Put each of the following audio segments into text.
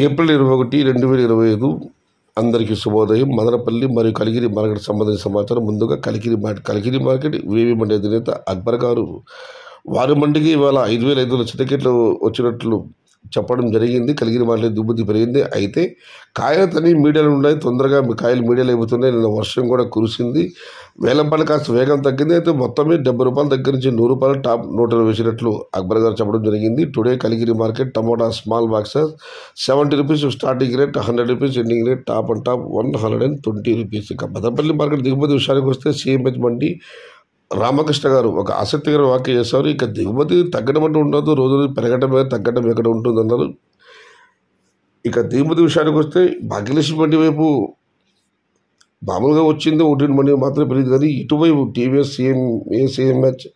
April 21, 2025 అందరికీ శుభోదయం. మదనపల్లి మరియు కలిగిరి మార్కెట్ సంబంధించిన సమాచారం. ముందుగా కలిగిరి మార్కెట్ వేవి మండి అధినేత అక్బర్ గారు వారి మండికి ఇవాళ 5,500 టికెట్లు వచ్చినట్లు చెప్పడం జరిగింది. కలిగిరి మార్కెట్ దిగుమతి పెరిగింది. అయితే కాయలు తని మీడియాలు ఉన్నాయి, తొందరగా కాయలు మీడియాలు అయిపోతున్నాయి. నిన్న వర్షం కూడా కురిసింది. వేలంపాట కాస్త వేగం తగ్గింది. అయితే మొత్తమే 70 రూపాయల దగ్గర నుంచి 100 రూపాయలు టాప్ నోట్లు వేసినట్లు అక్బర్ గారు చెప్పడం జరిగింది. Today Kaligiri market tomato small boxes 70 rupees starting rate, 100 rupees ending rate, top and top 120 rupees. ఇక మదనపల్లి మార్కెట్ దిగుమతి విషయానికి వస్తే సిఎంహెచ్ మండి రామకృష్ణ గారు ఒక ఆసక్తికర వ్యాఖ్య చేశారు. ఇక దిగుమతి తగ్గడం అంటూ ఉండదు, రోజులు పెరగటమే, తగ్గడం ఎక్కడ ఉంటుందన్నారు. ఇక దిగుమతి విషయానికి వస్తే భాగ్యలక్ష్మి మండి వైపు మామూలుగా వచ్చింది 1 మంది మాత్రమే పెరిగింది. కానీ ఇటువైపు టీవీఎస్, సిఎంహెచ్,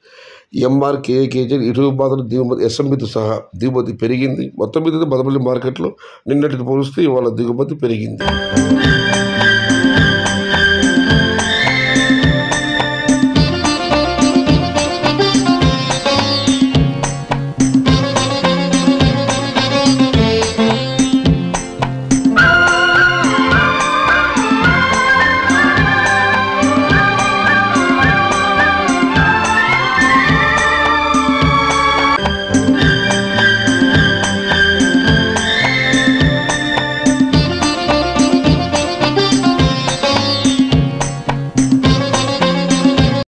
ఎంఆర్, కేజెడ్ ఇటువైపు మాత్రం దిగుమతి ఎస్ఎంబితో సహా దిగుమతి పెరిగింది. మొత్తం మీద మదనపల్లి మార్కెట్లో నిన్నటికి పోలిస్తే ఇవాళ దిగుమతి పెరిగింది.